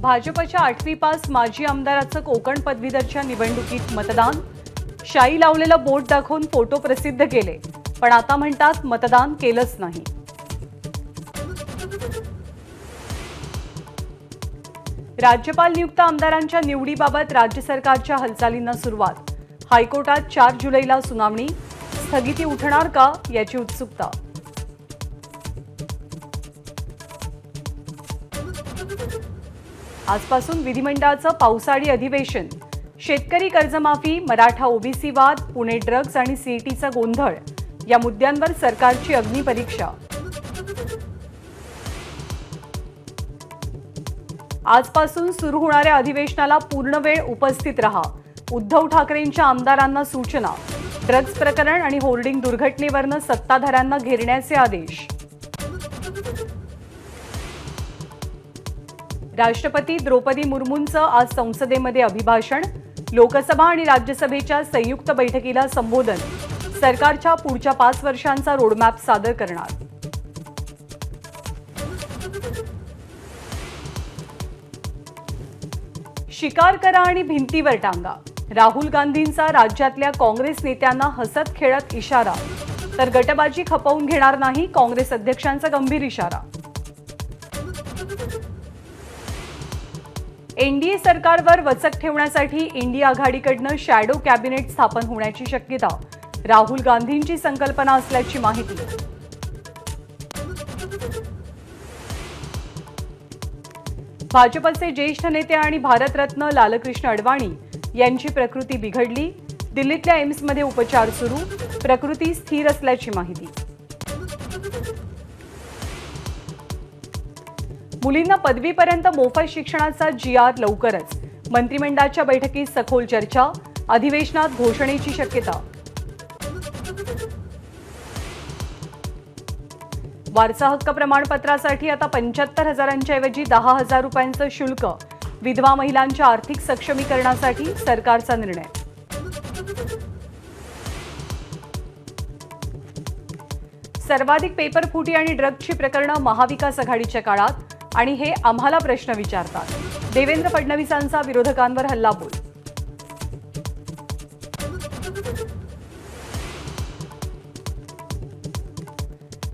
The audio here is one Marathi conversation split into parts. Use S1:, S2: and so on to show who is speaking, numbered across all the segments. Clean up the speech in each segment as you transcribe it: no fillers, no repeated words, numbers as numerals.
S1: भाजपच्या 8वी पास माजी आमदाराचं कोकण पदवीधरच्या निवडणुकीत मतदान. शाई लावलेलं बोट दाखवून फोटो प्रसिद्ध केले, पण आता म्हणतात मतदान केलंच नाही. राज्यपाल नियुक्त आमदारांच्या निवडीबाबत राज्य सरकारच्या हालचालींना सुरुवात. हायकोर्टात 4 जुलैला सुनावणी. स्थगिती उठणार का याची उत्सुकता. आजपासून विधिमंडळाचं पावसाळी अधिवेशन. शेतकरी कर्जमाफी, मराठा ओबीसी वाद, पुणे ड्रग्ज आणि सीईटीचा गोंधळ या मुद्द्यांवर सरकारची अग्निपरीक्षा. आजपासून सुरू होणाऱ्या अधिवेशनाला पूर्ण वेळ उपस्थित रहा. उद्धव ठाकरेंच्या आमदारांना सूचना. ड्रग्ज प्रकरण आणि होर्डिंग दुर्घटनेवरनं सत्ताधाऱ्यांना घेरण्याचे आदेश. राष्ट्रपती द्रौपदी मुर्मूंचं आज संसदेमध्ये अभिभाषण. लोकसभा आणि राज्यसभेच्या संयुक्त बैठकीला संबोधन. सरकारच्या पुढच्या 5 वर्षांचा रोडमॅप सादर करणार. शिकार करा आणि भिंतीवर टांगा. राहुल गांधींचा राज्यातल्या काँग्रेस नेत्यांना हसत खेळत इशारा. तर गटबाजी खपवून घेणार नाही, काँग्रेस अध्यक्षांचा गंभीर इशारा. एनडीए सरकारवर वचक ठेवण्यासाठी इंडिया आघाडीकडून शॅडो कॅबिनेट स्थापन होण्याची शक्यता. राहुल गांधींची संकल्पना असल्याची माहिती. भाजपचे ज्येष्ठ नेते आणि भारतरत्न लालकृष्ण अडवाणी यांची प्रकृती बिघडली. दिल्लीतल्या एम्समध्ये उपचार सुरू. प्रकृती स्थिर असल्याची माहिती. मुलींना पदवीपर्यंत मोफत शिक्षणाचा GR लवकरच. मंत्रिमंडळाच्या बैठकीत सखोल चर्चा. अधिवेशनात घोषणेची शक्यता. वारसा हक्क प्रमाणपत्रासाठी आता 75,000 ऐवजी 10,000 रुपयांचं शुल्क. विधवा महिलांच्या आर्थिक सक्षमीकरणासाठी सरकारचा निर्णय. सर्वाधिक पेपरफुटी आणि ड्रग्जची प्रकरणं महाविकास आघाडीच्या काळात, आणि हे आम्हाला प्रश्न विचारतात. देवेंद्र फडणवीसांचा विरोधकांवर हल्लाबोल.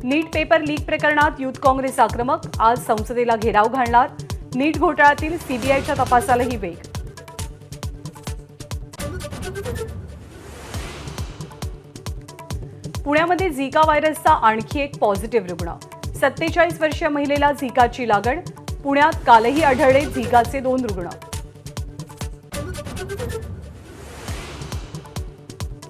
S1: नीट पेपर लीक प्रकरणात युथ काँग्रेस आक्रमक. आज संसदेला घेराव घालणार. नीट घोटाळ्यातील सीबीआयच्या तपासालाही वेग. पुण्यामध्ये झिका व्हायरसचा आणखी एक पॉझिटिव्ह रुग्ण. 47 वर्षीय महिलेला झिकाची लागण. पुण्यात कालही आढळले झिकाचे 2 रुग्ण.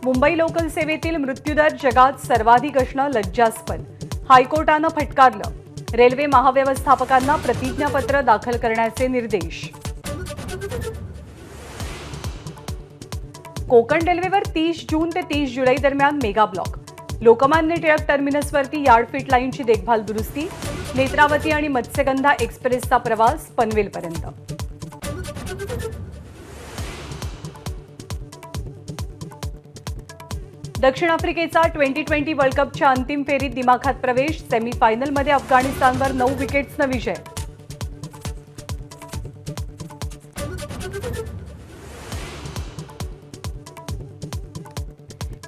S1: मुंबई लोकल सेवेतील मृत्यूदर जगात सर्वाधिक असणं लज्जास्पद. हायकोर्टानं फटकारलं. रेल्वे महाव्यवस्थापकांना प्रतिज्ञापत्र दाखल करण्याचे निर्देश. कोकण रेल्वेवर 30 जून ते 30 जुलै दरम्यान मेगा ब्लॉक. लोकमान्य टिळक टर्मिनसवरती यार्ड फिट लाईनची देखभाल दुरुस्ती. नेत्रावती आणि मत्स्यगंधा एक्सप्रेसचा प्रवास पनवेलपर्यंत. दक्षिण आफ्रिकेचा 2020 वर्ल्ड कपच्या अंतिम फेरीत दिमाखात प्रवेश. सेमीफायनलमध्ये अफगाणिस्तानवर 9 विकेट्सनं विजय.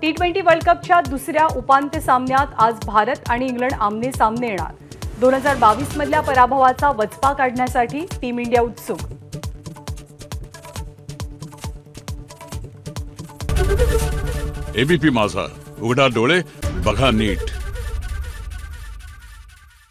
S1: T20 वर्ल्ड कपच्या दुसऱ्या उपांत्य सामन्यात आज भारत आणि इंग्लंड आमने सामने येणार. 2022 मधल्या पराभवाचा वचपा काढण्यासाठी टीम इंडिया उत्सुक.
S2: एबीपी माझा, उघडा डोळे बघा नीट.